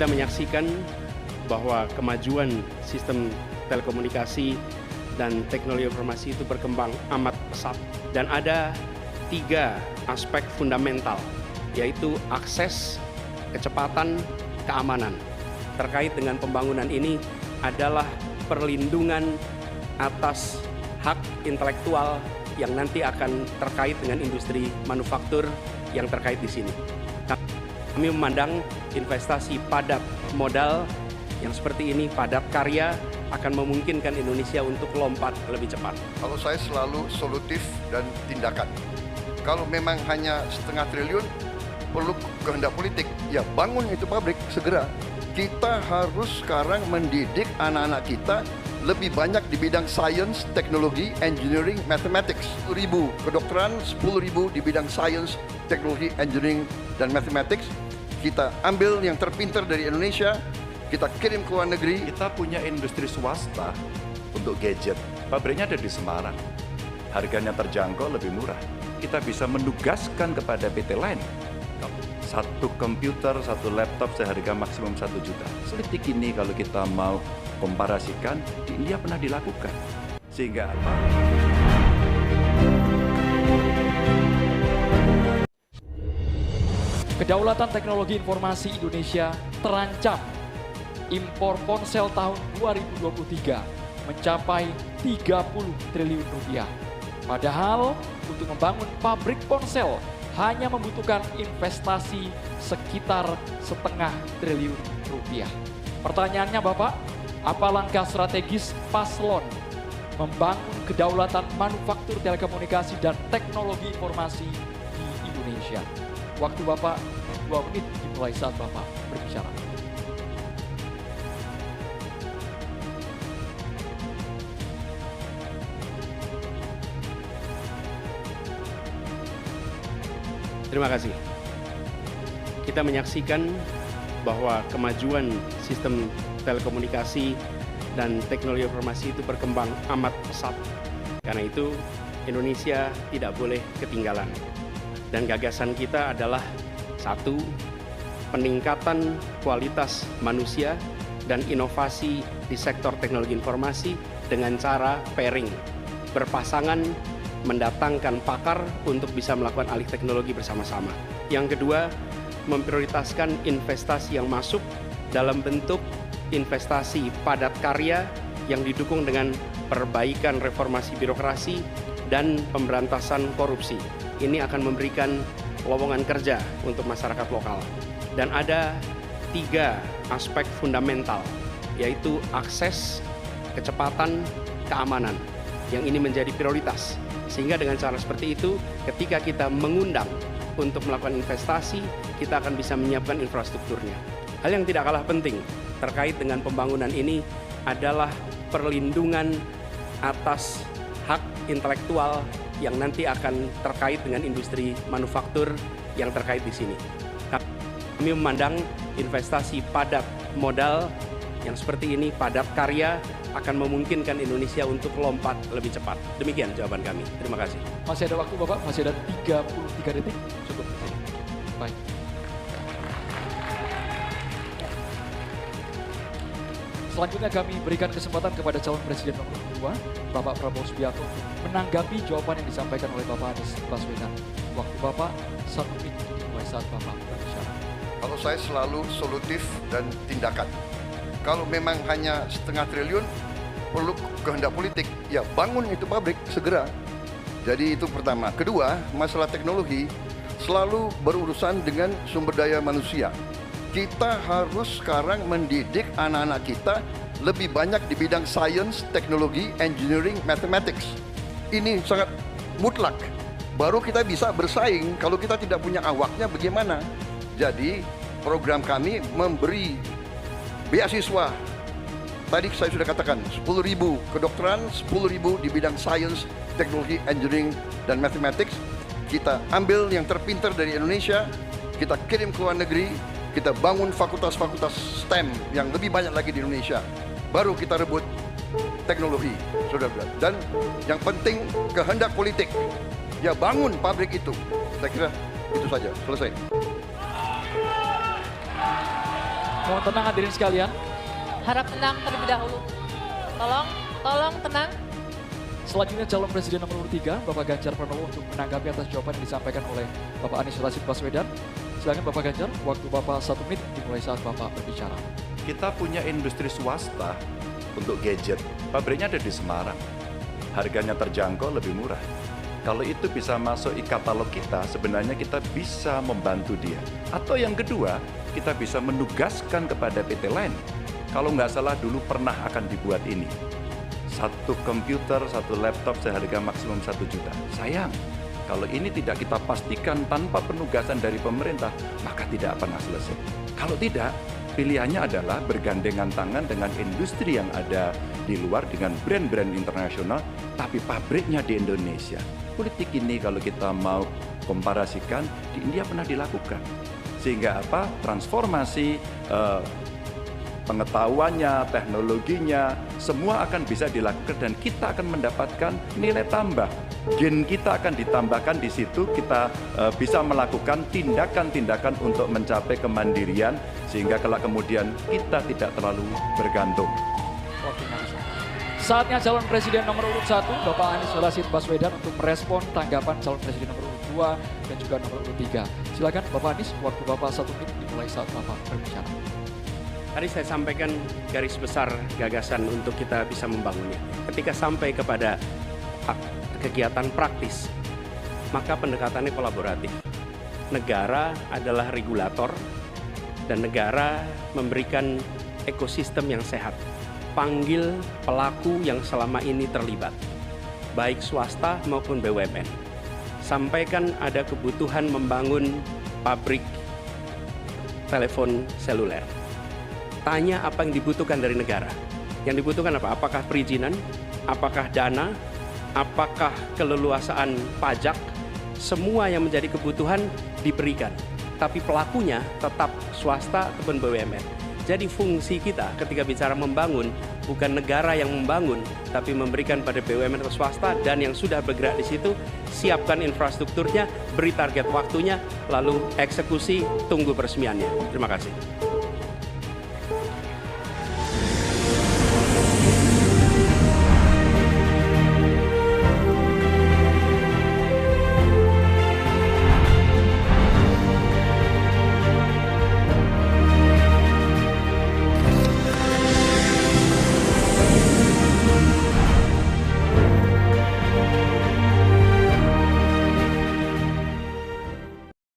Kita menyaksikan bahwa kemajuan sistem telekomunikasi dan teknologi informasi itu berkembang amat pesat. Dan ada 3 aspek fundamental, yaitu akses, kecepatan, keamanan. Terkait dengan pembangunan ini adalah perlindungan atas hak intelektual yang nanti akan terkait dengan industri manufaktur yang terkait di sini. Kami memandang investasi padat modal yang seperti ini, padat karya, akan memungkinkan Indonesia untuk lompat lebih cepat. Kalau saya selalu solutif dan tindakan. Kalau memang hanya 0,5 triliun, perlu kehendak politik. Ya bangun itu pabrik segera. Kita harus sekarang mendidik anak-anak kita lebih banyak di bidang sains, teknologi, engineering, mathematics. 10.000 kedokteran, 10.000 di bidang sains, teknologi, engineering, dan mathematics. Kita ambil yang terpintar dari Indonesia, kita kirim ke luar negeri. Kita punya industri swasta untuk gadget. Pabriknya ada di Semarang. Harganya terjangkau, lebih murah. Kita bisa menugaskan kepada PT lain. Satu komputer, satu laptop seharga maksimum 1 juta. Sedetik ini kalau kita mau komparasikan, di India pernah dilakukan. Sehingga apa? Kedaulatan teknologi informasi Indonesia terancam. Impor ponsel tahun 2023 mencapai 30 triliun rupiah. Padahal untuk membangun pabrik ponsel hanya membutuhkan investasi sekitar 0,5 triliun rupiah. Pertanyaannya Bapak, apa langkah strategis paslon membangun kedaulatan manufaktur telekomunikasi dan teknologi informasi di Indonesia? Waktu Bapak 2 menit dimulai saat Bapak berbicara. Terima kasih. Kita menyaksikan bahwa kemajuan sistem telekomunikasi dan teknologi informasi itu berkembang amat pesat. Karena itu, Indonesia tidak boleh ketinggalan. Dan gagasan kita adalah 1, peningkatan kualitas manusia dan inovasi di sektor teknologi informasi dengan cara pairing, berpasangan, mendatangkan pakar untuk bisa melakukan alih teknologi bersama-sama. Yang kedua, memprioritaskan investasi yang masuk dalam bentuk investasi padat karya yang didukung dengan perbaikan reformasi birokrasi dan pemberantasan korupsi. Ini akan memberikan lowongan kerja untuk masyarakat lokal. Dan ada 3 aspek fundamental, yaitu akses, kecepatan, keamanan, yang ini menjadi prioritas. Sehingga dengan cara seperti itu, ketika kita mengundang untuk melakukan investasi, kita akan bisa menyiapkan infrastrukturnya. Hal yang tidak kalah penting terkait dengan pembangunan ini adalah perlindungan atas hak intelektual yang nanti akan terkait dengan industri manufaktur yang terkait di sini. Kami memandang investasi padat modal yang seperti ini, padat karya, akan memungkinkan Indonesia untuk lompat lebih cepat. Demikian jawaban kami. Terima kasih. Masih ada waktu Bapak, masih ada 33 detik. Cukup. Baik. Selanjutnya kami berikan kesempatan kepada calon presiden nomor 2, Bapak Prabowo Subianto, untuk menanggapi jawaban yang disampaikan oleh Bapak Anies Baswedan. Waktu Bapak 1 menit dimulai saat Bapak berbicara. Kalau saya selalu solutif dan tindakan. Kalau memang hanya 0,5 triliun, perlu kehendak politik. Ya bangun itu pabrik segera. Jadi itu pertama. Kedua, masalah teknologi selalu berurusan dengan sumber daya manusia. Kita harus sekarang mendidik anak-anak kita lebih banyak di bidang sains, teknologi, engineering, mathematics. Ini sangat mutlak. Baru kita bisa bersaing. Kalau kita tidak punya awaknya bagaimana? Jadi program kami memberi beasiswa. Tadi saya sudah katakan 10.000 kedokteran, 10.000 di bidang sains, teknologi, engineering, dan mathematics. Kita ambil yang terpintar dari Indonesia, kita kirim ke luar negeri, kita bangun fakultas-fakultas STEM yang lebih banyak lagi di Indonesia. Baru kita rebut teknologi, saudara. Dan yang penting kehendak politik. Ya bangun pabrik itu. Saya kira itu saja, selesai. Mohon tenang hadirin sekalian. Harap tenang terlebih dahulu. Tolong tenang. Selanjutnya calon presiden nomor urut 3, Bapak Ganjar Pranowo untuk menanggapi atas jawaban yang disampaikan oleh Bapak Anies Rashid Baswedan. Silakan Bapak Ganjar, waktu Bapak 1 menit dimulai saat Bapak berbicara. Kita punya industri swasta untuk gadget. Pabriknya ada di Semarang. Harganya terjangkau, lebih murah. Kalau itu bisa masuk e-katalog kita, sebenarnya kita bisa membantu dia. Atau yang kedua, kita bisa menugaskan kepada PT lain. Kalau nggak salah dulu pernah akan dibuat ini. Satu komputer, satu laptop seharga maksimum 1 juta. Sayang, kalau ini tidak kita pastikan tanpa penugasan dari pemerintah, maka tidak pernah selesai. Kalau tidak, pilihannya adalah bergandengan tangan dengan industri yang ada di luar dengan brand-brand internasional, tapi pabriknya di Indonesia. Politik ini kalau kita mau komparasikan, di India pernah dilakukan. Sehingga apa? Transformasi pengetahuannya, teknologinya, semua akan bisa dilakukan dan kita akan mendapatkan nilai tambah. Gen kita akan ditambahkan di situ, kita bisa melakukan tindakan-tindakan untuk mencapai kemandirian sehingga kalau kemudian kita tidak terlalu bergantung. Waktunya habis. Saatnya calon presiden nomor urut 1, Bapak Anies Rashid Baswedan untuk merespon tanggapan calon presiden nomor urut 2 dan juga nomor urut 3. Silakan Bapak Anies, waktu Bapak 1 menit dimulai saat Bapak berbicara. Tadi saya sampaikan garis besar gagasan untuk kita bisa membangunnya. Ketika sampai kepada kegiatan praktis, maka pendekatannya kolaboratif. Negara adalah regulator dan negara memberikan ekosistem yang sehat. Panggil pelaku yang selama ini terlibat, baik swasta maupun BUMN. Sampaikan ada kebutuhan membangun pabrik telepon seluler. Tanya apa yang dibutuhkan dari negara. Yang dibutuhkan apa? Apakah perizinan? Apakah dana? Apakah keleluasaan pajak? Semua yang menjadi kebutuhan diberikan. Tapi pelakunya tetap swasta ataupun BUMN. Jadi fungsi kita ketika bicara membangun, bukan negara yang membangun, tapi memberikan pada BUMN atau swasta dan yang sudah bergerak di situ, siapkan infrastrukturnya, beri target waktunya, lalu eksekusi, tunggu peresmiannya. Terima kasih.